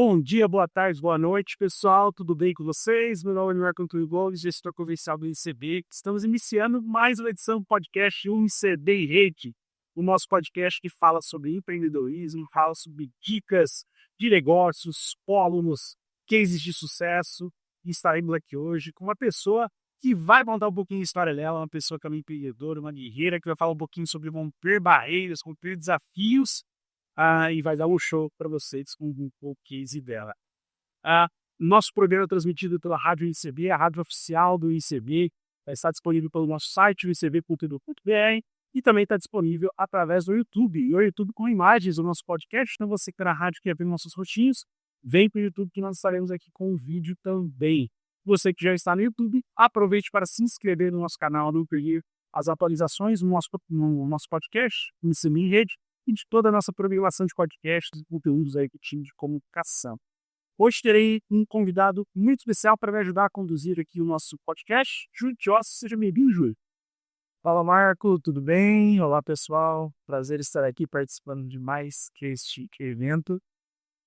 Bom dia, boa tarde, boa noite, pessoal. Tudo bem com vocês? Meu nome é Marco Antônio Gomes, gestor comercial do ICB. Estamos iniciando mais uma edição do podcast ICB em Rede, o nosso podcast que fala sobre empreendedorismo, fala sobre dicas de negócios, pólumos, cases de sucesso. E estaremos aqui hoje com uma pessoa que vai contar um pouquinho da história dela, uma pessoa que é uma empreendedora, uma guerreira, que vai falar um pouquinho sobre romper barreiras, romper desafios. E vai dar um show para vocês com o case dela. Nosso programa é transmitido pela Rádio ICB, a rádio oficial do ICB. Vai estar disponível pelo nosso site, icb.edu.br, e também está disponível através do YouTube. E o YouTube com imagens do nosso podcast. Então você que está na rádio quer ver nossos rostinhos, vem para o YouTube que nós estaremos aqui com o vídeo também. Você que já está no YouTube, aproveite para se inscrever no nosso canal, não perder as atualizações no nosso podcast, ICB em Rede, e de toda a nossa programação de podcasts e conteúdos aí que time de comunicação. Hoje terei um convidado muito especial para me ajudar a conduzir aqui o nosso podcast, Júlio Tiossi. Seja bem-vindo, Júlio. Fala, Marco, tudo bem? Olá, pessoal. Prazer estar aqui participando de mais este evento.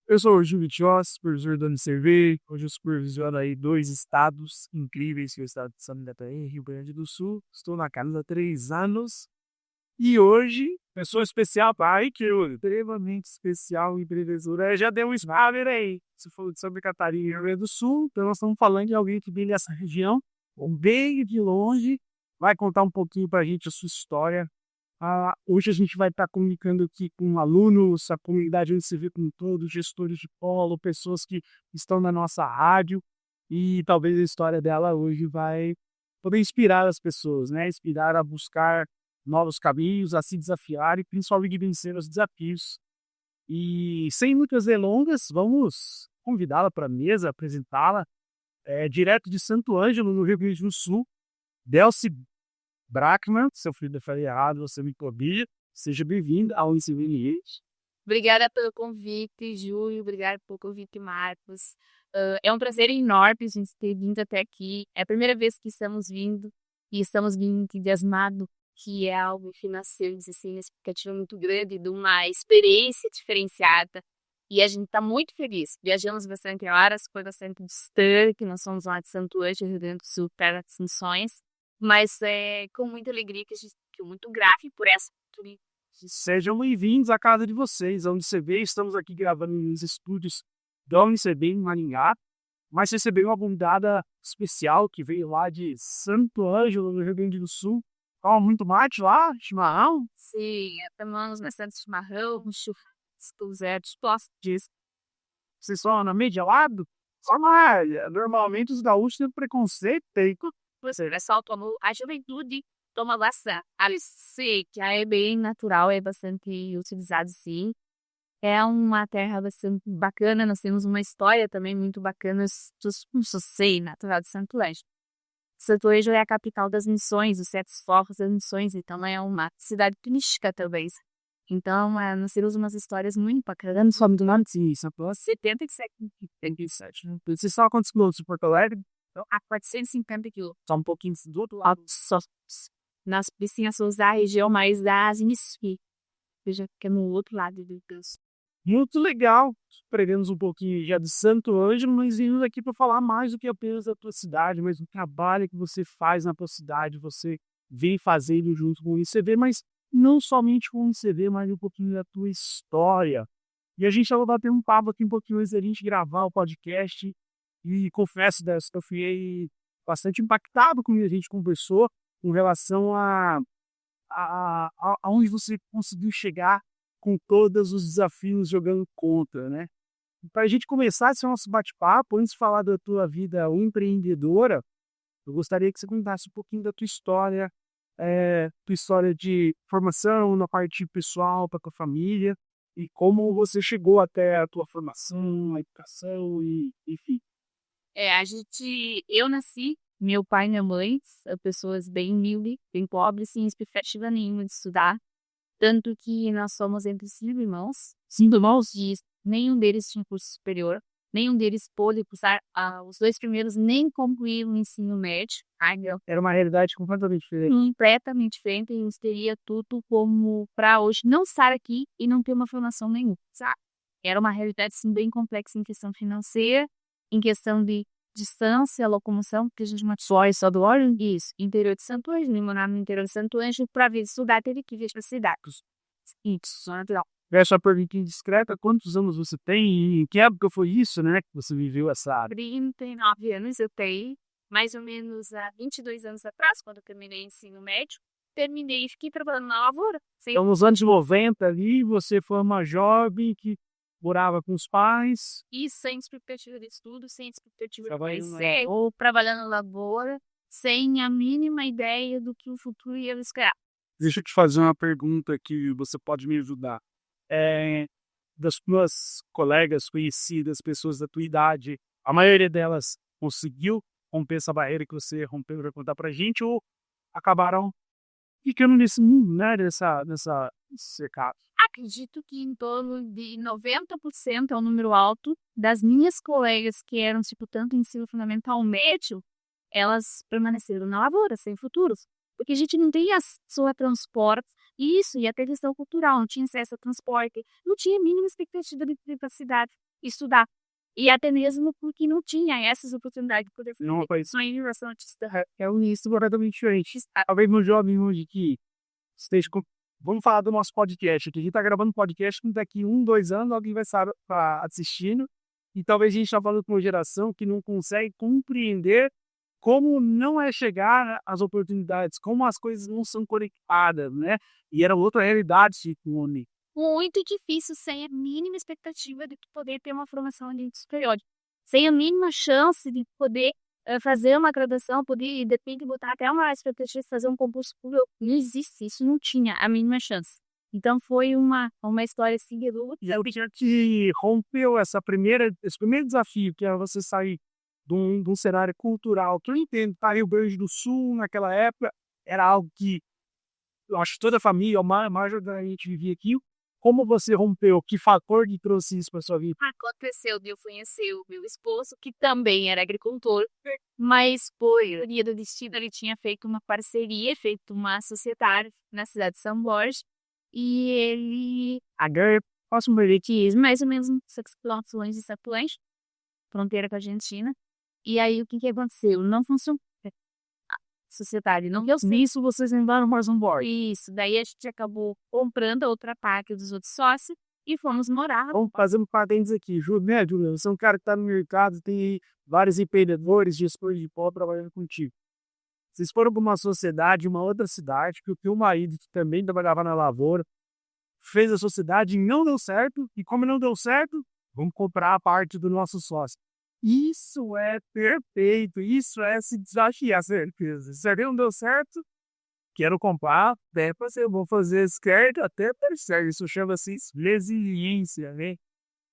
Eu sou o Júlio Tiossi, supervisor do UniCV. Hoje eu supervisiono aí 2 estados incríveis, que é o estado de Santa Catarina e Rio Grande do Sul. Estou na casa há 3 anos. E hoje, pessoa especial para aí, que extremamente especial e empreendedora. Já deu um spoiler aí. Se for de Santa Catarina e Rio Grande do Sul, então nós estamos falando de alguém que vem dessa região, bem de longe, vai contar um pouquinho para a gente a sua história. Hoje a gente vai estar comunicando aqui com alunos, a comunidade UniCV como um todo, gestores de polo, pessoas que estão na nossa rádio, e talvez a história dela hoje vai poder inspirar as pessoas, né? Inspirar a buscar novos caminhos, a se desafiar e principalmente vencer os desafios. E sem muitas delongas, vamos convidá-la para a mesa, apresentá-la, direto de Santo Ângelo, no Rio Grande do Sul, Delcy Brackman. Se eu falei errado, você me corrija. Seja bem-vinda ao ICB. Obrigada pelo convite, Júlio. Obrigada pelo convite, Marcos. É um prazer enorme a gente ter vindo até aqui. É a primeira vez que estamos vindo e estamos vindo entusiasmados, que é algo que nasceu assim, uma expectativa muito grande de uma experiência diferenciada. E a gente está muito feliz. Viajamos bastante horas, foi bastante distante, nós somos lá de Santo Ângelo, Rio Grande do Sul, perto das Missões. Mas é com muita alegria que a gente fica muito grave por essa oportunidade. Sejam bem-vindos à casa de vocês, a UniCV. Estamos aqui gravando nos estúdios da UniCV em Maringá, mas recebeu uma convidada especial que veio lá de Santo Ângelo, no Rio Grande do Sul. Toma muito mate lá, chimarrão? Sim, tomamos bastante chimarrão, churrasco, disposto disso. Vocês só na meia lado? Só mais. Normalmente os gaúchos têm preconceito, tem. Você, o pessoal tomou, a juventude toma bastante. Sei que é bem natural, é bastante utilizado, sim. É uma terra bastante bacana, nós temos uma história também muito bacana, não sei, natural de Santo Ângelo. Santo Ângelo é a capital das missões, os 7 focos das missões, então é uma cidade turística também. Então, nós temos umas histórias muito bacanas. Só do nome de Santo Ângelo? 77. Você sabe quantos quilômetros de Porto Alegre? Então, a 450 quilômetros. Só um pouquinho do outro lado. Só. Nós precisamos da região mais das missões. Veja que é no outro lado do Deus. Muito legal. Aprendemos um pouquinho já de Santo Ângelo, mas vindo aqui para falar mais do que apenas da tua cidade, mas do trabalho que você faz na tua cidade, você vem fazendo junto com o ICV, mas não somente com o ICV, mas um pouquinho da tua história. E a gente vai bater um papo aqui um pouquinho antes da gente gravar o podcast, e confesso, que eu fiquei bastante impactado com o que a gente conversou com relação a onde você conseguiu chegar com todos os desafios jogando contra, né? Para a gente começar esse nosso bate-papo, antes de falar da tua vida empreendedora, eu gostaria que você contasse um pouquinho da tua história de formação na parte pessoal para tua família e como você chegou até a tua formação, a educação e enfim. Eu nasci, meu pai e minha mãe, pessoas bem humildes, bem pobres, sem expectativa nenhuma de estudar. Tanto que nós somos entre 5 irmãos, e nenhum deles tinha curso superior, nenhum deles pôde cursar, os 2 primeiros nem concluíram o ensino médio. Era uma realidade completamente diferente. Completamente diferente, e teria tudo como para hoje não estar aqui e não ter uma formação nenhuma, sabe? Era uma realidade sim, bem complexa em questão financeira, em questão de distância, locomoção, porque a gente não só do óleo, isso, interior de Santo Ângelo, eu morava no interior de Santo Ângelo, para vir estudar, teve que vir para a cidade. Isso, natural. Essa pergunta indiscreta, quantos anos você tem e em que época foi isso, né, que você viveu essa área? 39 anos eu tenho, mais ou menos há 22 anos atrás, quando eu terminei o ensino médio, terminei e fiquei trabalhando na lavoura. Então, nos anos 90 ali, você foi uma jovem que morava com os pais. E sem expectativa de estudo, sem expectativa de Trabalhando na crescer, ou trabalhando na lavoura, sem a mínima ideia do que o futuro ia me esperar. Deixa eu te fazer uma pergunta que você pode me ajudar. Das tuas colegas conhecidas, pessoas da tua idade, a maioria delas conseguiu romper essa barreira que você rompeu para contar pra gente ou acabaram ficando nesse mundo, né, nessa cercado? Acredito que em torno de 90% é um número alto das minhas colegas que eram, tipo, tanto ensino fundamental médio, elas permaneceram na lavoura, sem futuros. Porque a gente não tem acesso a transporte, isso, e até questão cultural, não tinha acesso a transporte, não tinha a mínima expectativa de ir para a cidade estudar. E até mesmo porque não tinha essas oportunidades de poder Não, fazer. Só em relação a é um início completamente diferente. Talvez um jovem hoje que esteja com... Vamos falar do nosso podcast aqui. A gente está gravando podcast que daqui 2 anos alguém vai estar assistindo. E talvez a gente está falando com uma geração que não consegue compreender como não é chegar às oportunidades, como as coisas não são conectadas, né? E era outra realidade, Simone. Muito difícil sem a mínima expectativa de poder ter uma formação ali superior. Sem a mínima chance de poder fazer uma graduação, poder, de repente, botar até uma expectativa de fazer um concurso público. Não existe, isso não tinha a mínima chance. Então foi uma história assim de luta. E o que rompeu esse primeiro desafio, que é você sair de um cenário cultural, que eu entendo, tá, Rio Grande do Sul, naquela época, era algo que eu acho que toda a família, a maior da gente vivia aqui. Como você rompeu? Que fator que trouxe isso para sua vida? Aconteceu de eu conhecer o meu esposo, que também era agricultor, mas por ironia do destino, ele tinha feito uma parceria, feito uma sociedade na cidade de São Borja, e ele agora posso ver que mais ou menos uns 6 quilômetros longe de Sapulante, fronteira com a Argentina. E aí o que aconteceu? Não funcionou. A sociedade não deu certo. Nisso vocês entraram mais um board. Isso, daí a gente acabou comprando a outra parte dos outros sócios e fomos morar. Vamos fazer um parênteses aqui, né, Juliano? Você é um cara que está no mercado, tem vários empreendedores, gestores de pó trabalhando contigo. Vocês foram para uma sociedade, uma outra cidade, que o teu marido, que também trabalhava na lavoura, fez a sociedade e não deu certo. E como não deu certo, vamos comprar a parte do nosso sócio. Isso é perfeito, isso é se desafiar, certeza. Se não deu certo, quero comprar, depois eu vou fazer certo até dar certo. Isso chama-se resiliência, né?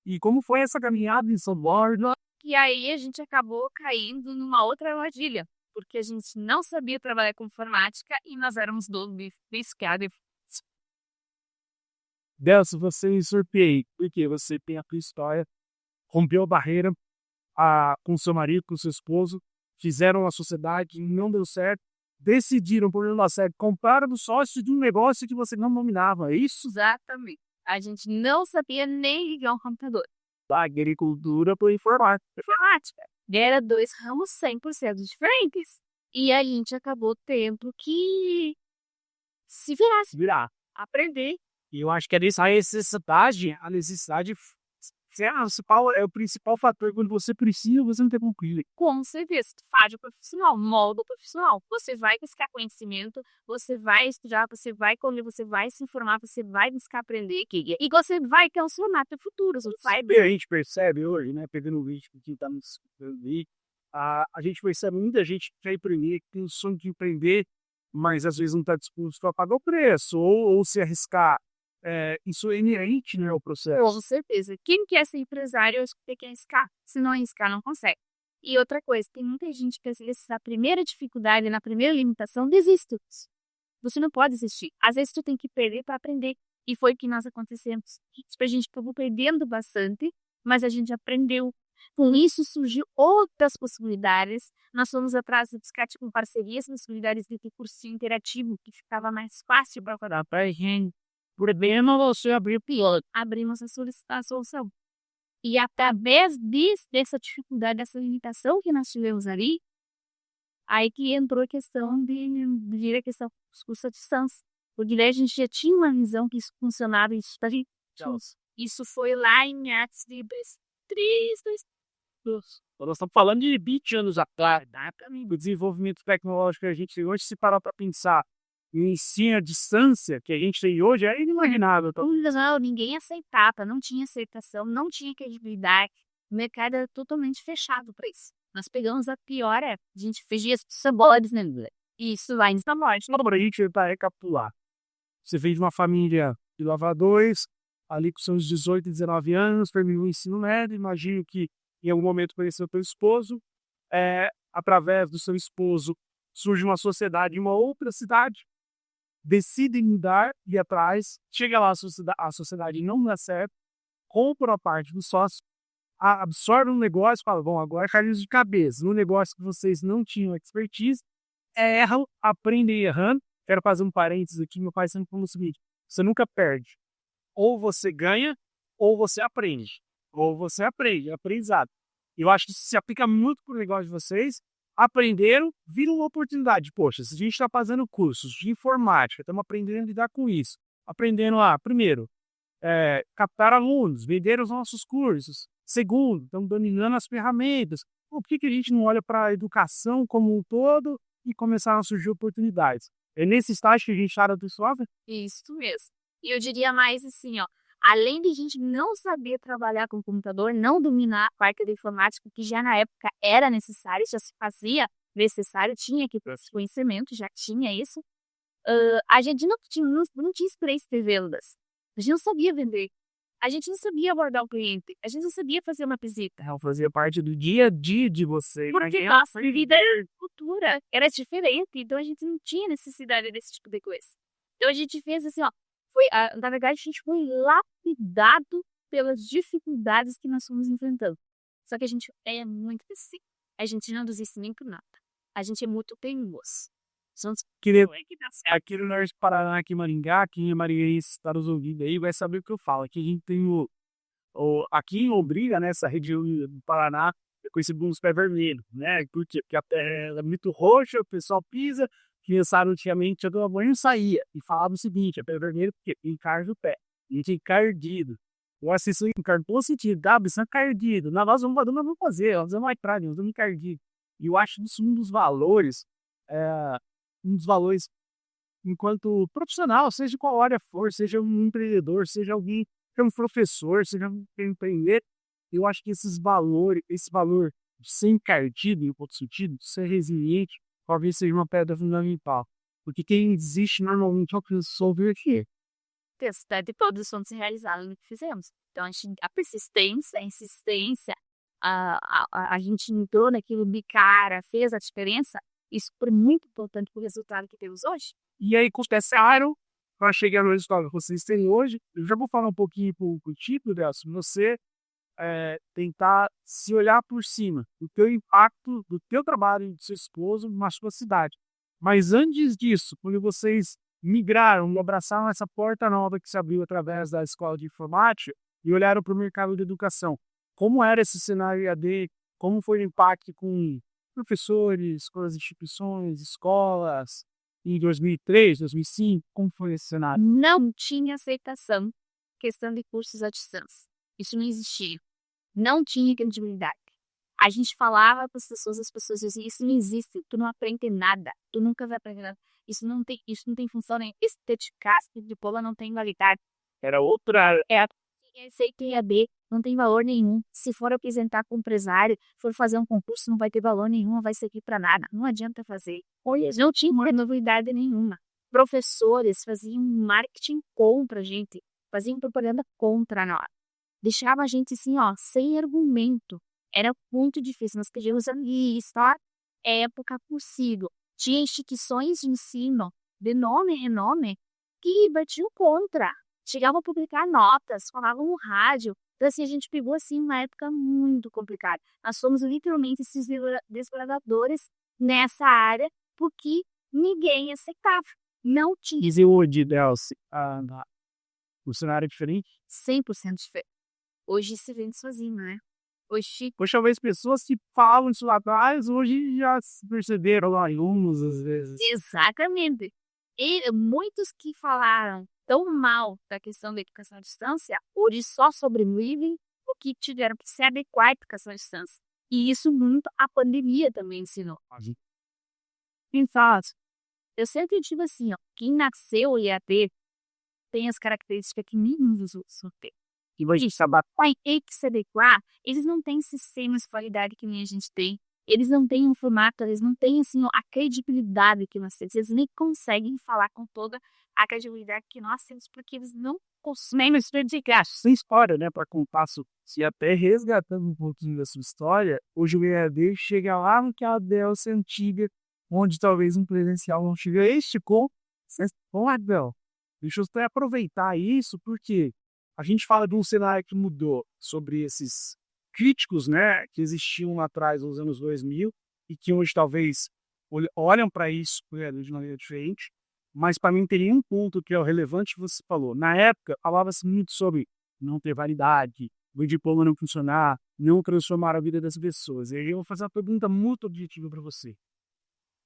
E como foi essa caminhada em São Borja? E aí a gente acabou caindo numa outra armadilha, porque a gente não sabia trabalhar com informática e nós éramos donos de escada. Delcio, você me surpreende, porque você tem a tua história, rompeu a barreira com seu marido, com seu esposo, fizeram a sociedade, não deu certo, decidiram, por não dar certo, compraram o sócio de um negócio que você não dominava, é isso? Exatamente. A gente não sabia nem ligar um computador. Da agricultura para informática. Era 2 ramos 100% diferentes. E a gente acabou tendo que se virar, aprender. E eu acho que a necessidade é o principal fator. Quando você precisa, você não tem concluído. Com certeza, faz o profissional, molda o profissional. Você vai buscar conhecimento, você vai estudar, você vai colher, você vai se informar, você vai buscar aprender e você vai transformar seu futuro. A gente percebe hoje, né, pegando o vídeo que está nos escutando aí, a gente percebe muita gente que quer empreender, que tem o sonho de empreender, mas às vezes não está disposto a pagar o preço ou se arriscar. Isso é inerente, né, ao processo. Com certeza. Quem quer ser empresário, acho que tem que arriscar. Se não arriscar, não consegue. E outra coisa, tem muita gente que às vezes na primeira dificuldade, na primeira limitação, desiste. Você não pode desistir. Às vezes tu tem que perder para aprender. E foi o que nós acontecemos. A gente acabou perdendo bastante, mas a gente aprendeu. Com isso surgiu outras possibilidades. Nós fomos atrás de buscar tipo, parcerias, possibilidades de ter cursinho interativo, que ficava mais fácil para falar para a gente. Problema você abrir pior. Abrimos a solução. E através dessa dificuldade, dessa limitação que nós tivemos ali, aí que entrou a questão de a questão dos cursos à distância. Porque daí a gente já tinha uma visão que isso funcionava, isso foi lá em meados de 2003, Nós estamos falando de 20 anos atrás, né? O desenvolvimento tecnológico que a gente tem hoje, se parar para pensar em ensino à distância que a gente tem hoje, é inimaginável. Então, Não, ninguém aceitava, não tinha aceitação, não tinha credibilidade. O mercado era totalmente fechado para isso. Nós pegamos a pior época. A gente fez os sabores, né? E isso vai nos morte. só para a gente tentar recapitular. Você veio de uma família de lavradores, ali com seus 18, 19 anos, terminou o ensino médio, imagino que em algum momento conheceu teu esposo. Através do seu esposo, surge uma sociedade em uma outra cidade, decidem mudar, ir atrás, chega lá a sociedade não dá certo, compra a parte do sócio, absorve um negócio e fala, bom, agora é carinho de cabeça. No negócio que vocês não tinham expertise, erram, aprendem errando. Quero fazer um parênteses aqui, meu pai sempre falou o seguinte, você nunca perde. Ou você ganha, ou você aprende. Ou você aprende, é aprendizado. Eu acho que isso se aplica muito para o negócio de vocês. Aprenderam, viram uma oportunidade. Poxa, se a gente está fazendo cursos de informática, estamos aprendendo a lidar com isso. Aprendendo lá, primeiro, captar alunos, vender os nossos cursos. Segundo, estamos dominando as ferramentas. Por que a gente não olha para a educação como um todo e começaram a surgir oportunidades? É nesse estágio que a gente está do software? Isso mesmo. E eu diria mais assim, ó. Além de a gente não saber trabalhar com o computador, não dominar a parte da informática, que já na época era necessário, já se fazia necessário, tinha que ter esse conhecimento, já tinha isso. A gente não tinha experiência de vendas. A gente não sabia vender. A gente não sabia abordar o cliente. A gente não sabia fazer uma visita. Não fazia parte do dia a dia de vocês. Porque nossa vida era cultura, era diferente, então a gente não tinha necessidade desse tipo de coisa. Então a gente fez assim, ó. Na verdade, a gente foi lapidado pelas dificuldades que nós fomos enfrentando. Só que a gente é muito assim. A gente não desiste nem por nada. A gente é muito teimoso. Aqui no Norte do Paraná, aqui em Maringá, quem é maringaense está nos ouvindo aí, vai saber o que eu falo. Aqui a gente tem aqui em Londrina, nessa região do Paraná, é conhecido como os pés vermelhos, né? Por quê? Porque a terra é muito roxa, o pessoal pisa, criançada antigamente já tomava banho e saía. E falava o seguinte, é pé vermelho porque encarde o pé. A gente é encardido. Eu acho isso encardido no sentido, tá? Isso é encardido. Nós vamos fazer, nós vamos atrás, nós vamos encardido. E eu acho isso um dos valores, enquanto profissional, seja de qual área for, seja um empreendedor, seja alguém, seja um professor, seja um empreender, eu acho que esse valor de ser encardido em outro sentido, de ser resiliente, talvez seja uma pedra fundamental. Porque quem desiste normalmente é o que resolve aqui. Tempestade todos vão se realizar no que fizemos. Então, a persistência, a insistência, a gente entrou naquilo de cara, fez a diferença, isso foi muito importante para o resultado que temos hoje. E aí, começaram para chegar no resultado que vocês têm hoje. Eu já vou falar um pouquinho contigo, Delcio, você tentar se olhar por cima do teu impacto, do teu trabalho e do seu esposo na sua cidade. Mas antes disso, quando vocês migraram, abraçaram essa porta nova que se abriu através da escola de informática e olharam para o mercado de educação, como era esse cenário EAD, como foi o impacto com professores, com as instituições, escolas, em 2003, 2005, como foi esse cenário? Não tinha aceitação, questão de cursos à distância. Isso não existia. Não tinha credibilidade. A gente falava para as pessoas diziam, isso não existe, tu não aprende nada, tu nunca vai aprender nada. Isso não tem função nem estética, esse diploma não tem validade. Era outra. Sei que EAD não tem valor nenhum. Se for apresentar com empresário, for fazer um concurso, não vai ter valor nenhum, não vai servir para nada. Não adianta fazer. Não tinha novidade nenhuma. Professores faziam marketing contra a gente, faziam propaganda contra nós. Deixava a gente assim, ó, sem argumento. Era muito difícil. Nós queríamos ali, época possível. Tinha instituições de ensino de nome e renome que batiam contra. Chegavam a publicar notas, falavam no rádio. Então, assim, a gente pegou, assim, uma época muito complicada. Nós somos literalmente esses desbravadores nessa área, porque ninguém aceitava. Não tinha. E hoje, Delcio, o cenário é diferente? 100% diferente. hoje se vende sozinho, né? Hoje, Pois talvez pessoas que falam isso lá atrás, hoje já se perceberam lá em umas, às vezes. exatamente. E muitos que falaram tão mal da questão da educação à distância, hoje só sobrevivem porque tiveram que se adequar à educação à distância. E isso muito a pandemia também ensinou. Então, eu sempre digo assim, ó, quem nasceu EAD tem as características que nenhum dos outros tem. E vai Isso. saber Tem que se adequar, eles não têm sistemas de qualidade que nem a gente tem. Eles não têm um formato, eles não têm assim, ó, a credibilidade que nós temos. Eles nem conseguem falar com toda a credibilidade que nós temos, porque eles não conseguem desperdiçar. sem história, né, para contar se até resgatando um pouquinho da sua história, hoje o EAD chega lá no que a Delce antiga, onde talvez um presencial não chega. Este com Adel. Deixa eu até aproveitar isso, porque a gente fala de um cenário que mudou sobre esses críticos, né, que existiam lá atrás nos anos 2000 e que hoje talvez olham para isso de maneira diferente. Mas para mim teria um ponto que é o relevante que você falou. Na época, falava-se muito sobre não ter validade, o diploma não funcionar, não transformar a vida das pessoas. E aí eu vou fazer uma pergunta muito objetiva para você.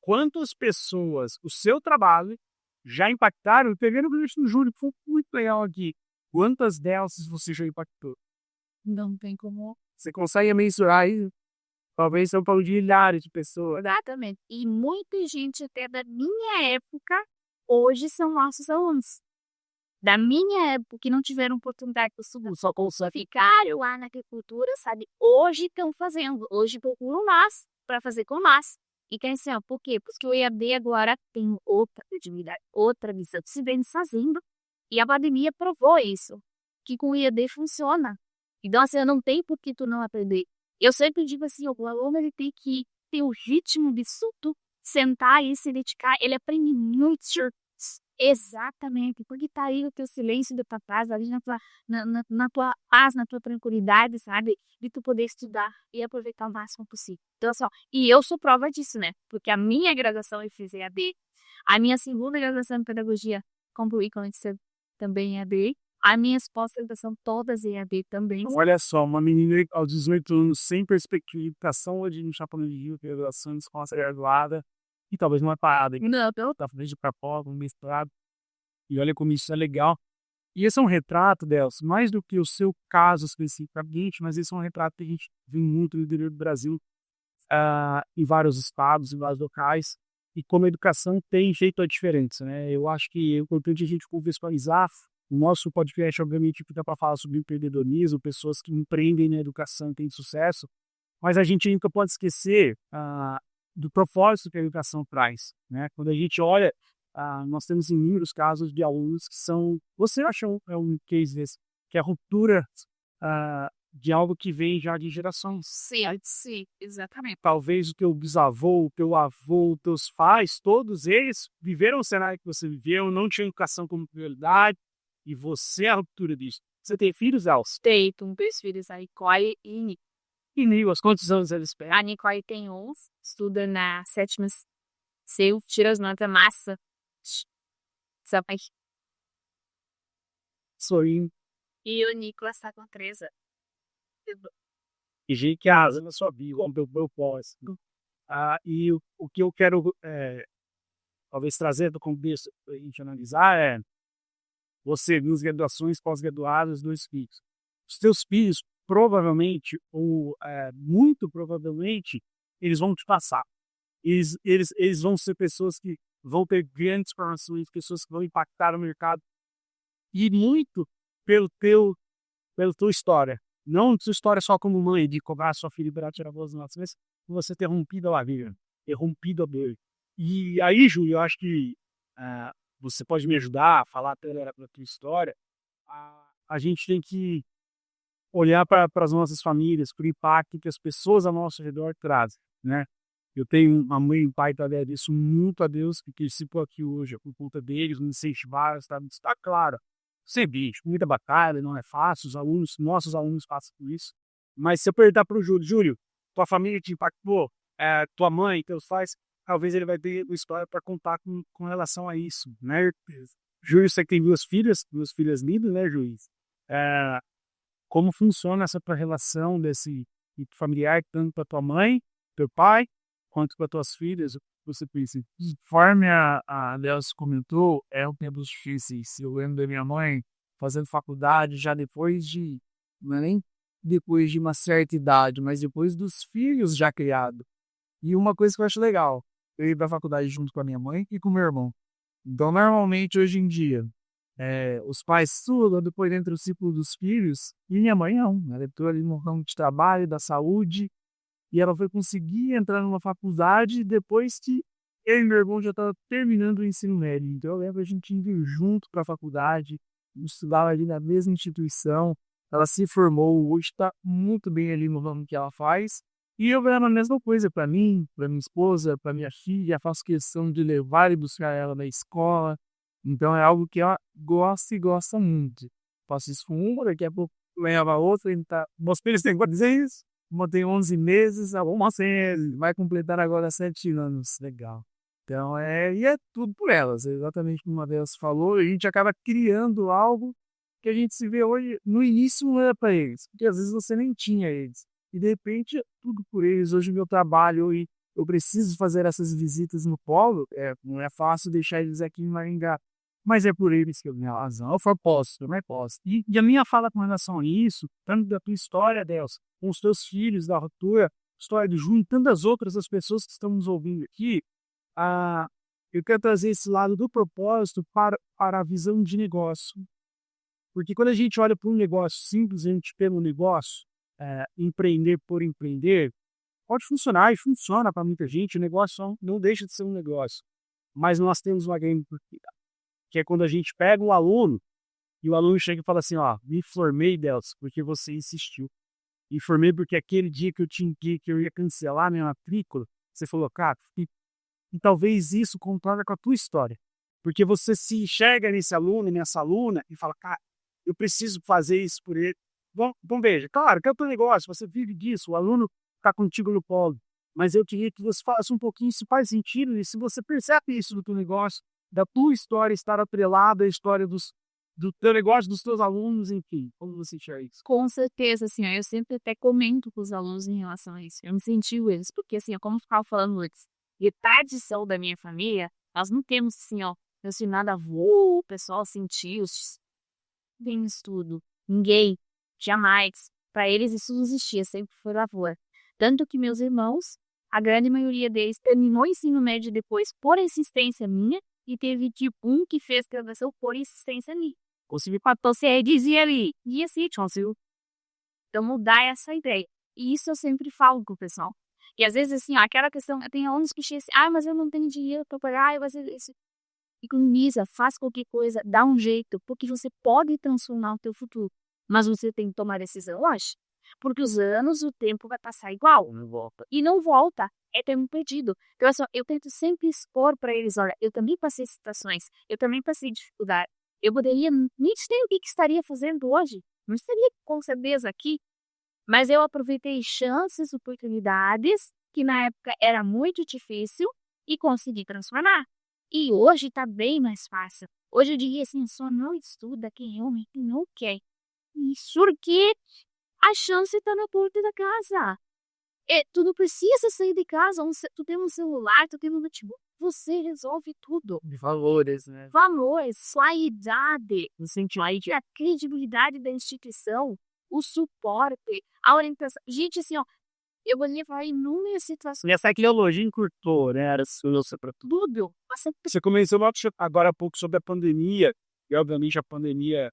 Quantas pessoas o seu trabalho já impactaram? Pegando o gancho do Júlio, que foi muito legal aqui. Quantas delas você já impactou? Não tem como. Você consegue mensurar isso? Talvez são para milhares de pessoas. Exatamente. E muita gente até da minha época, hoje são nossos alunos. Da minha época, que não tiveram oportunidade de estudar, só ficaram lá na agricultura, sabe? Hoje estão fazendo. Hoje procuram nós para fazer com nós. E quer dizer, por quê? Porque o EAD agora tem outra credibilidade, outra visão. Se vem fazendo. E a pandemia provou isso, que com o EAD funciona. Então, assim, não tem por que tu não aprender. Eu sempre digo assim, o aluno ele tem que ter o ritmo de estudo, sentar e se dedicar. Ele aprende muito. Exatamente, porque tá aí o teu silêncio da tua paz, ali na tua paz, na tua tranquilidade, sabe? De tu poder estudar e aproveitar o máximo possível. Então, assim, ó, e eu sou prova disso, né? Porque a minha graduação eu fiz EAD, a minha segunda graduação em pedagogia concluí com isso também EAD, as minhas pós-graduação todas EAD também. Olha só, uma menina aos 18 anos sem perspectiva de educação, hoje no Chapéu de Rio, graduação, escola graduada, e talvez uma parada. Não, Tá frente para fora, um mestrado. E olha como isso é legal. E esse é um retrato, Delcio, mais do que o seu caso especificamente, mas esse é um retrato que a gente vê muito no interior do Brasil, em vários estados, em vários locais, e como a educação tem feito a diferença, né? Eu acho que é importante a gente contextualizar. O nosso podcast, obviamente, fica para falar sobre empreendedorismo, pessoas que empreendem na educação e têm sucesso, mas a gente nunca pode esquecer do propósito que a educação traz, né? Quando a gente olha, nós temos inúmeros casos de alunos que são, você achou um case desse, que é a ruptura de algo que vem já de gerações. Sim, exatamente. Talvez o teu bisavô, o teu avô, os teus pais, todos eles viveram o cenário que você viveu, não tinham educação como prioridade, e você é a ruptura disso. Você tem filhos, Elcio? Tenho dois filhos, a Nicole e Nico. E Nicolas, quantos anos eles têm? A Nicole tem 11, estuda na 7ª CEU, tira as notas massa. Sabe? Sorrindo. E o Nicolas está com 13 anos. E gente que arrasa na sua vida, como meu propósito. E o que eu quero, talvez, trazer do contexto para a gente analisar é você, duas graduações, pós-graduadas, 2 filhos. Os teus filhos, provavelmente, ou muito provavelmente, eles vão te passar. Eles vão ser pessoas que vão ter grandes formações, pessoas que vão impactar o mercado. E muito pela tua história. Não sua história só como mãe, de cobrar sua filha para tirar boas notas, mas você ter rompido a vida, ter rompido a dor. E aí, Júlio, eu acho que você pode me ajudar a falar da tua história. A gente tem que olhar para as nossas famílias, para o impacto que as pessoas ao nosso redor trazem, né? Eu tenho uma mãe e um pai que agradeço muito a Deus que cresci por aqui hoje, por conta deles, me incentivaram, está claro. Ser bicho, muita batalha, não é fácil, nossos alunos passam por isso. Mas se eu perguntar para o Júlio, tua família te impactou, tua mãe, teus pais, talvez ele vai ter uma história para contar com relação a isso, né? Júlio, você que tem duas filhas lindas, né, Juiz? como funciona essa tua relação desse familiar, tanto para tua mãe, teu pai, quanto para tuas filhas, o que você pensa? Conforme a Delcio comentou, é um tempo difícil. Eu lembro da minha mãe fazendo faculdade já depois de, não é nem depois de uma certa idade, mas depois dos filhos já criados. E uma coisa que eu acho legal, eu ia para a faculdade junto com a minha mãe e com o meu irmão. Então, normalmente, hoje em dia, os pais estudam, depois entra o ciclo dos filhos, e minha mãe não. Ela entrou ali no ramo de trabalho, da saúde, e ela foi conseguir entrar numa faculdade depois que eu e meu irmão já estavam terminando o ensino médio. Então, eu lembro a gente indo junto para a faculdade, estudava ali na mesma instituição. Ela se formou, hoje está muito bem ali no ramo que ela faz. E eu era a mesma coisa para mim, para minha esposa, para minha filha. Faço questão de levar e buscar ela na escola. Então é algo que ela gosta e gosta muito. Faço isso com uma, daqui a pouco leva a outra. Meus filhos têm quantos anos? Uma tem 11 meses, a uma vai completar agora 7 anos. Legal. Então e é tudo por elas. Exatamente como a delas falou, a gente acaba criando algo que a gente se vê hoje. No início não era para eles, porque às vezes você nem tinha eles. E de repente é tudo por eles. Hoje o meu trabalho e eu preciso fazer essas visitas no polo, não é fácil deixar eles aqui em Maringá. Mas é por eles que eu tenho razão. Eu falo, posso, eu não posso. E a minha fala com relação a isso, tanto da tua história, Delcio, com os teus filhos, da tua história do Júnior, tantas outras das pessoas que estão nos ouvindo aqui, eu quero trazer esse lado do propósito para a visão de negócio. Porque quando a gente olha para um negócio simplesmente pelo negócio, empreender por empreender, pode funcionar e funciona para muita gente. O negócio não deixa de ser um negócio. Mas nós temos uma grande que é quando a gente pega um aluno e o aluno chega e fala assim, me formei, Delcio, porque você insistiu. Me formei porque aquele dia que eu ia cancelar minha matrícula, você falou, cara, e talvez isso concorda com a tua história. Porque você se enxerga nesse aluno e nessa aluna e fala, cara, eu preciso fazer isso por ele. Bom, veja, claro que é o teu negócio, você vive disso, o aluno está contigo no polo. Mas eu queria que você falasse um pouquinho se faz sentido e se você percebe isso no teu negócio, da tua história estar atrelada à história do teu negócio, dos teus alunos, enfim. Como você enxerga isso? Com certeza, assim, ó, eu sempre até comento com os alunos em relação a isso. Eu incentivo eles, porque assim, como eu ficava falando antes, de tradição da minha família, nós não temos assim, ó, nada o pessoal sentiu, tem estudo, ninguém, jamais. Para eles isso não existia, sempre foi lavoura. Tanto que meus irmãos, a grande maioria deles terminou o ensino médio depois por insistência minha, e teve tipo um que fez graduação por insistência minha. Consegui para você dizia ali, e assim, conseguiu. Então mudar essa ideia. E isso eu sempre falo com o pessoal. E às vezes assim, ó, aquela questão, tem alunos que chegam assim, mas eu não tenho dinheiro para pagar, vai ser isso. Economiza, faz qualquer coisa, dá um jeito, porque você pode transformar o teu futuro. Mas você tem que tomar decisão hoje. Porque os anos, o tempo vai passar igual. Não volta. E não volta. É tempo perdido. Então, assim, eu tento sempre expor para eles, olha, eu também passei situações, eu também passei dificuldade. Eu poderia nem ter o que estaria fazendo hoje. Não estaria com certeza aqui. Mas eu aproveitei chances, oportunidades, que na época era muito difícil, e consegui transformar. E hoje está bem mais fácil. Hoje eu diria assim, só não estuda quem realmente não quer. Isso porque a chance está na porta da casa. Tu não precisa sair de casa, tu tem um celular, tu tem um notebook, você resolve tudo. De valores, né? Valores, sua idade, a credibilidade da instituição, o suporte, a orientação. Gente, assim, ó, eu vou levar inúmeras situações. E essa tecnologia encurtou, né? Era segurança para tudo. Você comentou agora há pouco sobre a pandemia, e obviamente a pandemia,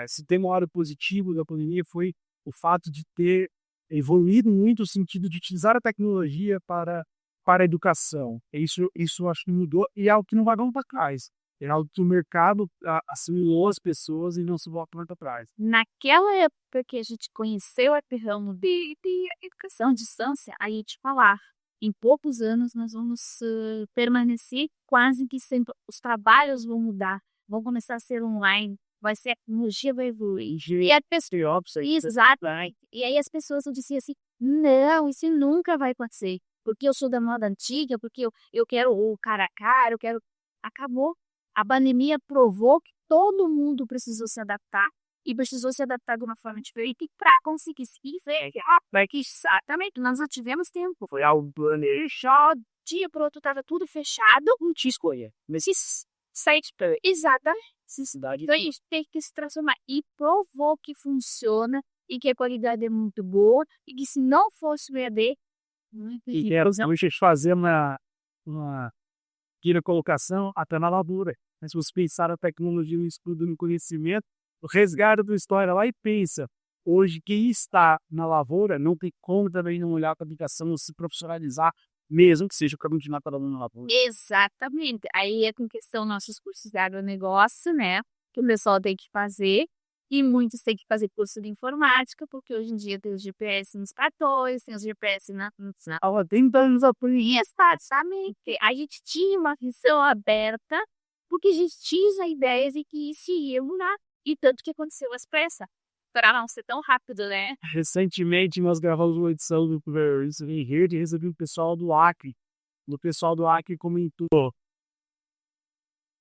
se tem um lado positivo da pandemia, foi o fato de ter evoluído muito o sentido de utilizar a tecnologia para a educação. Isso eu acho que mudou e é algo que não vai voltar para trás. É algo que o mercado assimilou as pessoas e não se volta mais para trás. Naquela época que a gente conheceu a ramo de educação à distância, aí te falar, em poucos anos nós vamos permanecer quase que sempre. Os trabalhos vão mudar, vão começar a ser online. A tecnologia vai evoluir. E a pessoa, exato. E aí as pessoas diziam assim, não, isso nunca vai acontecer. Porque eu sou da moda antiga, porque eu quero o cara a cara, Acabou. A pandemia provou que todo mundo precisou se adaptar e precisou se adaptar de uma forma diferente para conseguir se enxergar. Porque exatamente, nós não tivemos tempo. Foi algo planejado. Dia pro outro estava tudo fechado. Não tinha escolha. Mas Site exatamente. necessidade. Então a gente tem que se transformar. E provou que funciona e que a qualidade é muito boa e que se não fosse o EAD, E quero fazer uma pequena colocação até na lavoura. Mas se você pensar na tecnologia, no estudo, no conhecimento, o resgate da história lá e pensa, hoje quem está na lavoura não tem como também não olhar para a aplicação, se profissionalizar, mesmo que seja o caminho de trabalhando na lavoura. exatamente. Aí é com questão nossos cursos de agronegócio, né? Que o pessoal tem que fazer. E muitos têm que fazer curso de informática, porque hoje em dia tem os GPS nos tratores, tem os GPS na Há 30 anos atrás. exatamente. A gente tinha uma visão aberta, porque a gente tinha ideias de que isso ia mudar. E tanto que aconteceu às pressas. Para não ser tão rápido, né? Recentemente nós gravamos uma edição do Isso Vem Verde e recebi o pessoal do Acre. O pessoal do Acre comentou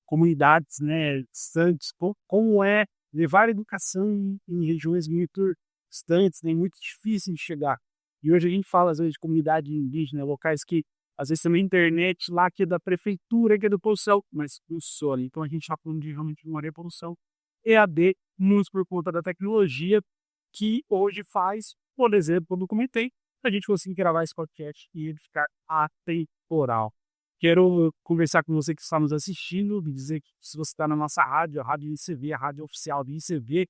comunidades, né, distantes, como é levar educação em regiões muito distantes, né, muito difícil de chegar. E hoje a gente fala, às vezes, de comunidade indígena, locais que, às vezes, também internet lá que é da prefeitura, que é do poluição, mas funciona. Então a gente está falando de realmente uma repolução EAD, muito por conta da tecnologia, que hoje faz, por exemplo, como eu comentei, a gente conseguir gravar esse podcast e ele ficar atemporal. Quero conversar com você que está nos assistindo, me dizer que se você está na nossa rádio, a Rádio ICV, a rádio oficial do ICV,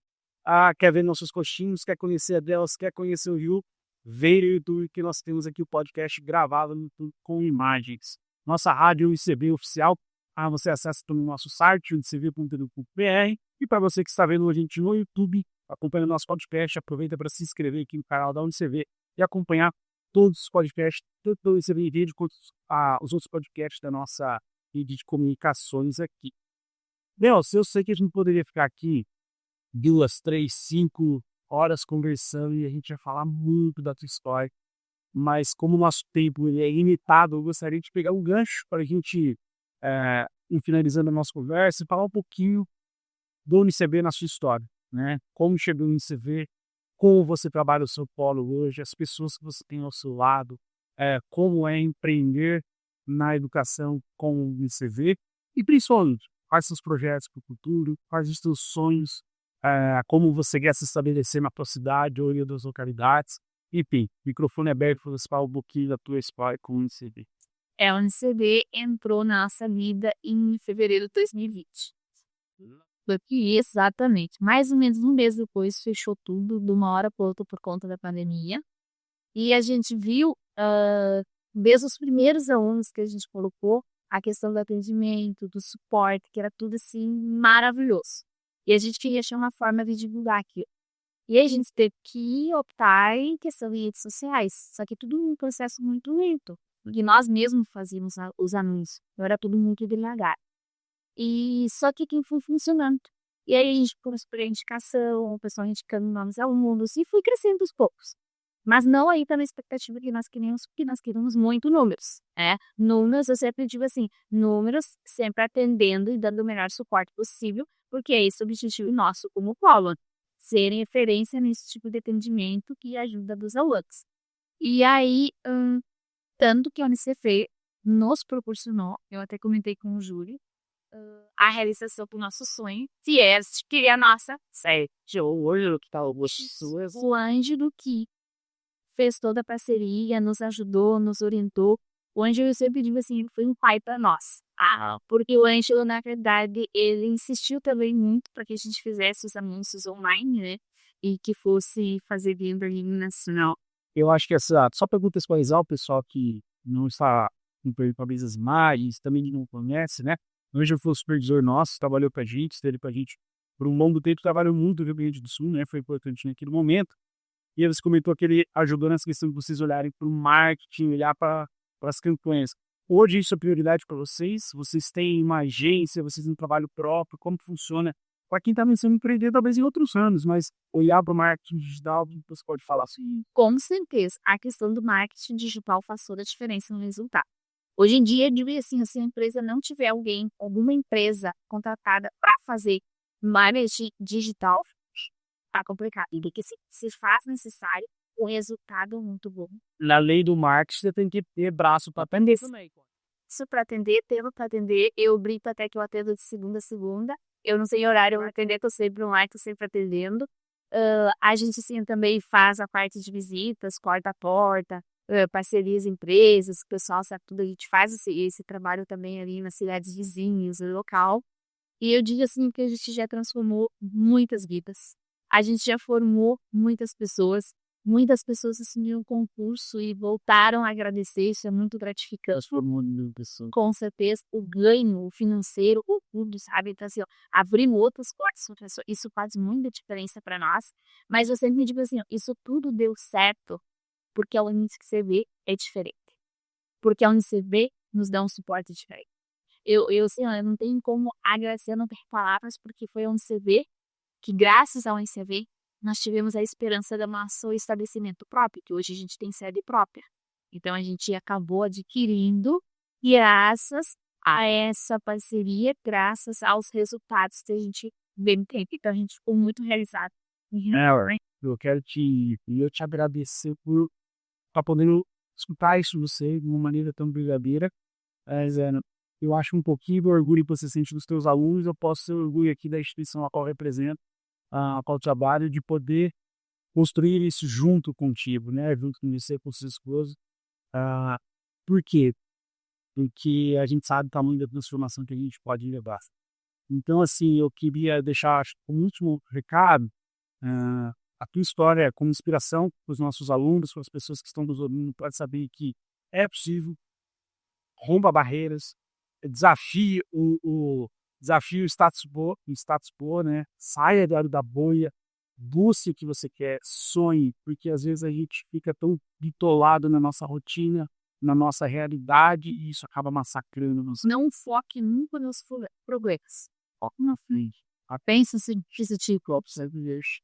quer ver nossos coxinhos, quer conhecer a delas, quer conhecer o Rio, veja no YouTube que nós temos aqui o podcast gravado no YouTube com imagens. Nossa rádio ICV oficial, você acessa no nosso site, icv.edu.br, e para você que está vendo a gente no YouTube, acompanhando nosso podcast, aproveita para se inscrever aqui no canal da UniCV e acompanhar todos os podcasts, tanto do ICV Vídeo quanto os outros podcasts da nossa rede de comunicações aqui. Nelson, eu sei que a gente poderia ficar aqui 2, 3, 5 horas conversando e a gente vai falar muito da tua história, mas como o nosso tempo ele é limitado, eu gostaria de pegar um gancho para a gente, ir finalizando a nossa conversa, e falar um pouquinho do UniCV na sua história, né? Como chegou no UniCV, como você trabalha o seu polo hoje, as pessoas que você tem ao seu lado, como é empreender na educação com o UniCV e principalmente quais são os projetos para o futuro, quais os seus sonhos, como você quer se estabelecer na tua cidade ou em das localidades. Enfim, o microfone é aberto para você falar um pouquinho da tua história com o UniCV. O UniCV entrou na nossa vida em fevereiro de 2020. Exatamente. Mais ou menos um mês depois fechou tudo, de uma hora para outra, por conta da pandemia. E a gente viu, desde os primeiros alunos que a gente colocou, a questão do atendimento, do suporte, que era tudo assim maravilhoso. E a gente queria achar uma forma de divulgar aquilo. E aí a gente teve que optar em questão de redes sociais. Só que tudo um processo muito lento. Porque nós mesmos fazíamos os anúncios. Então era tudo muito devagar. E só que aquilo foi funcionando. E aí a gente começou por indicação, o pessoal indicando novos alunos, e fui crescendo aos poucos. Mas não aí tá na expectativa que nós queríamos, porque nós queríamos muito números. Números, eu sempre digo assim, números sempre atendendo e dando o melhor suporte possível, porque é esse o objetivo nosso como polo. Ser referência nesse tipo de atendimento que ajuda dos alunos. E aí, tanto que a UniCV nos proporcionou, eu até comentei com o Júlio, a realização do nosso sonho, que é a nossa série. O Ângelo que fez toda a parceria, nos ajudou, nos orientou. O Ângelo, eu sempre digo assim, ele foi um pai para nós. Porque o Ângelo, na verdade, ele insistiu também muito para que a gente fizesse os anúncios online, né? E que fosse fazer venda nacional. Eu acho que só para contextualizar o pessoal que não está com as imagens, também não conhece, né? Hoje foi o supervisor nosso, trabalhou para a gente, esteve para a gente por um longo tempo, trabalhou muito no Rio Grande do Sul, né? Foi importante naquele momento. E aí você comentou que ele ajudou nessa questão de vocês olharem para o marketing, olhar para as campanhas. Hoje isso é prioridade para vocês? Vocês têm uma agência, vocês têm um trabalho próprio? Como funciona? Para quem está pensando em empreender, talvez em outros anos, mas olhar para o marketing digital, você pode falar assim. Com certeza, a questão do marketing digital faz toda a diferença no resultado. Hoje em dia, eu digo assim, se a empresa não tiver alguma empresa contratada para fazer marketing digital, tá complicado. E que se faz necessário um resultado muito bom. Na lei do marketing, você tem que ter braço para atender também. Isso para atender, tempo para atender. Eu brinco até que eu atendo de segunda a segunda. Eu não sei horário, eu vou atender, tô sempre online, tô sempre atendendo. A gente sim também faz a parte de visitas, porta a porta, parcerias empresas, o pessoal sabe tudo, a gente faz esse trabalho também ali nas cidades vizinhas, no local. E eu digo assim que a gente já transformou muitas vidas. A gente já formou muitas pessoas assumiram o concurso e voltaram a agradecer, isso é muito gratificante. Transformou em pessoa. Com certeza, o ganho financeiro, o tudo, sabe? Então, assim, ó, abrimos outras portas, isso faz muita diferença para nós. Mas eu sempre me digo assim, ó, isso tudo deu certo porque a Unicb é diferente. Porque a Unicb nos dá um suporte diferente. Assim, ó, eu não tenho como agradecer, eu não tenho palavras, porque foi a Unicb que, graças ao Unicb, nós tivemos a esperança do nosso estabelecimento próprio, que hoje a gente tem sede própria. Então, a gente acabou adquirindo graças a essa parceria, graças aos resultados que a gente vem tendo. Então, a gente ficou muito realizado. Eu quero te agradecer por estar podendo escutar isso de você de uma maneira tão verdadeira. Mas, eu acho um pouquinho do orgulho que você sente dos teus alunos, eu posso ter orgulho aqui da instituição a qual eu represento, a qual eu trabalho, de poder construir isso junto contigo, né? Junto com você, com sua esposa. Por quê? Porque a gente sabe o tamanho da transformação que a gente pode levar. Então, assim, eu queria deixar como último recado a tua história como inspiração para os nossos alunos, para as pessoas que estão nos ouvindo, para saber que é possível, rompa barreiras, desafie desafie o status quo, né? Saia da bolha, busque o que você quer, sonhe, porque às vezes a gente fica tão bitolado na nossa rotina, na nossa realidade, e isso acaba massacrando nos. Não foque nunca nos problemas. Foque na frente. Pensa se tipo.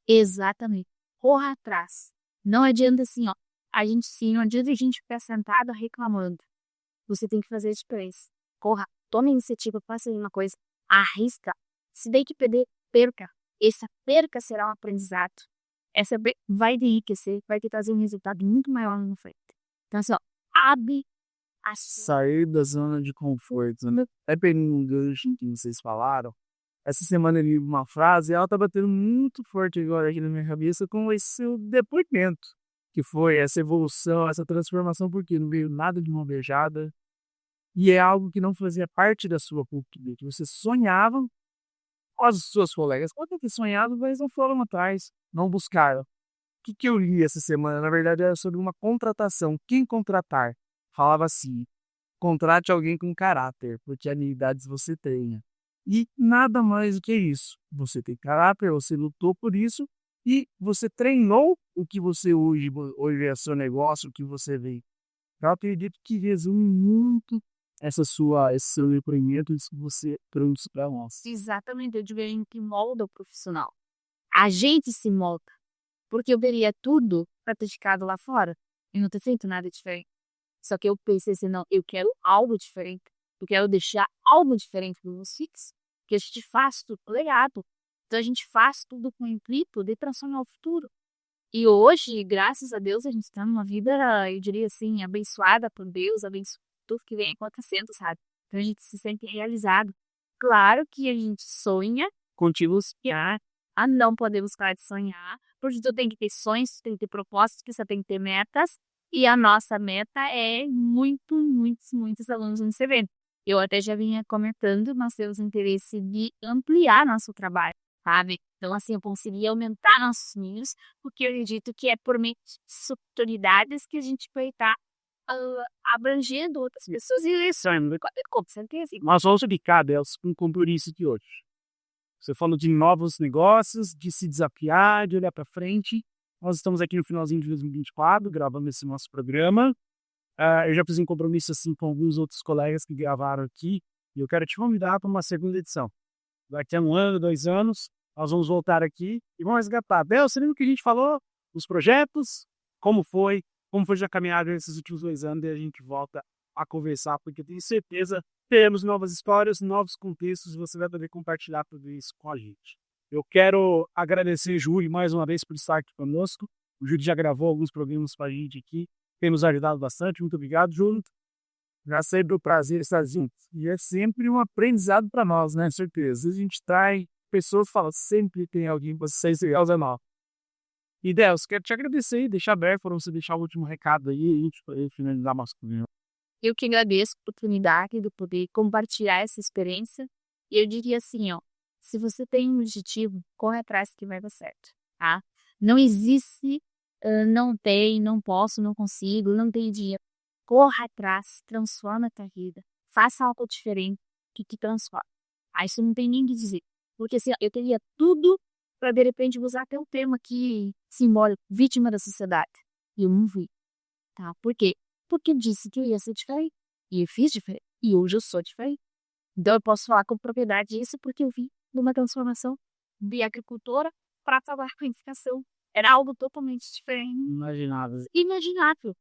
Exatamente. Corra atrás. Não adianta assim, ó. Não adianta a gente ficar sentado reclamando. Você tem que fazer a diferença. Corra, tome iniciativa, faça uma coisa, arrisca. Se daí que perder, perca. Essa perca será um aprendizado. Essa vai te enriquecer, vai te trazer um resultado muito maior na frente. Então, assim, ó, abre a sair da zona de conforto, né? É pegando um gancho que vocês falaram. Essa semana eu li uma frase e ela tá batendo muito forte agora aqui na minha cabeça com esse depoimento, que foi essa evolução, essa transformação, porque não veio nada de uma beijada e é algo que não fazia parte da sua cultura, que você sonhava com as suas colegas. Podem ter sonhado, mas não foram atrás, não buscaram. O que eu li essa semana, na verdade, era sobre uma contratação. Quem contratar? Falava assim, contrate alguém com caráter, porque habilidades você tenha. E nada mais do que isso. Você tem caráter, você lutou por isso e você treinou o que você hoje é seu negócio, o que você vê. Eu acredito que resume muito esse seu depoimento, isso que você trouxe para nós. Exatamente, eu digo a gente molda o profissional. A gente se molda. Porque eu veria tudo praticado lá fora e não ter feito nada diferente. Só que eu pensei assim, não, eu quero algo diferente. Eu quero deixar algo diferente para os filhos. Que a gente faz tudo legado. Então a gente faz tudo com o intuito de transformar o futuro. E hoje, graças a Deus, a gente está numa vida, eu diria assim, abençoada por Deus, abençoada por tudo que vem acontecendo, sabe? Então a gente se sente realizado. Claro que a gente sonha, continua a sonhar, não podemos parar de sonhar, porque tu tem que ter sonhos, tu tem que ter propósitos, você tem que ter metas, e a nossa meta é muitos alunos no CV. Eu até já vinha comentando, nós temos interesse de ampliar nosso trabalho, sabe? Então, assim, eu conseguia aumentar nossos níveis, porque eu acredito que é por meio de oportunidades que a gente vai estar abrangendo outras pessoas. E isso, com certeza. Nós vamos ficar, Deus, com o compromisso de hoje. Você falou de novos negócios, de se desafiar, de olhar para frente. Nós estamos aqui no finalzinho de 2024, gravando esse nosso programa. Eu já fiz um compromisso assim com alguns outros colegas que gravaram aqui e eu quero te convidar para uma segunda edição. Daqui a 1 ano, 2 anos, nós vamos voltar aqui e vamos resgatar. Bel, você lembra o que a gente falou? Os projetos, como foi já caminhado nesses últimos 2 anos, e a gente volta a conversar, porque tenho certeza teremos novas histórias, novos contextos, e você vai poder compartilhar tudo isso com a gente. Eu quero agradecer Júlio mais uma vez por estar aqui conosco. O Júlio já gravou alguns programas para a gente aqui, tem nos ajudado bastante. Muito obrigado, Júlio. Já sempre um prazer estar junto. E é sempre um aprendizado para nós, né? Certeza. Às vezes a gente traz pessoas que falam, sempre tem alguém para vocês legal, Zé Mal. E Deus, quero te agradecer e deixar aberto para você deixar o último recado aí e a gente poder finalizar nosso programa. Eu que agradeço a oportunidade de poder compartilhar essa experiência. E eu diria assim, ó, se você tem um objetivo, corre atrás que vai dar certo, tá? Não existe, não tem, não posso, não consigo, não tenho dinheiro. Corra atrás, transforma a tua vida, faça algo diferente que te transforma. Aí isso não tem nem o que dizer. Porque assim, ó, eu teria tudo para de repente usar até um termo aqui simbólico, vítima da sociedade. E eu não vi, tá? Por quê? Porque eu disse que eu ia ser diferente. E eu fiz diferente. E hoje eu sou diferente. Então eu posso falar com propriedade disso porque eu vi numa transformação de agricultora para trabalhar com edificação. Era algo totalmente diferente. Imaginável. Imaginável.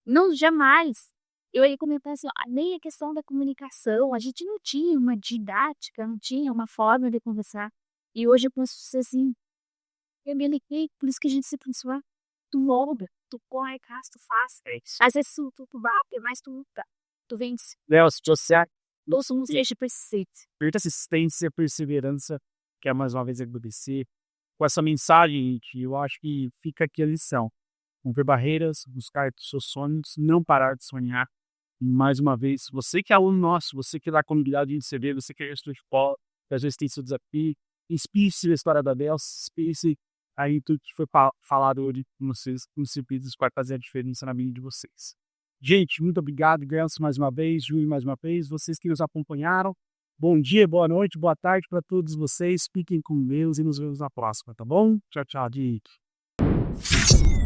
Não, jamais. Eu ia comentar assim, ó, nem a questão da comunicação, a gente não tinha uma didática, não tinha uma forma de conversar. E hoje eu penso assim, eu me liguei, por isso que a gente se transforma. Tu molda, tu corre, casa, tu faz. Às vezes tu bate, mas tu luta, tu vence. Léo, se você Ouça um seja persistente. persistência, perseverança, quero mais uma vez agradecer. Com essa mensagem, gente, eu acho que fica aqui a lição. Romper barreiras, buscar os seus sonhos, não parar de sonhar. E mais uma vez, você que é aluno nosso, você que é da comunidade de ICB, você que é gestor de escola, que às vezes tem seu desafio, inspire-se na história da Bel, inspire-se aí tudo que foi falado hoje com vocês, com os serviços, vai fazer a diferença na vida de vocês. Gente, muito obrigado, Gelson, mais uma vez, Júlio, mais uma vez, vocês que nos acompanharam. Bom dia, boa noite, boa tarde para todos vocês. Fiquem com Deus e nos vemos na próxima, tá bom? Tchau, tchau, gente.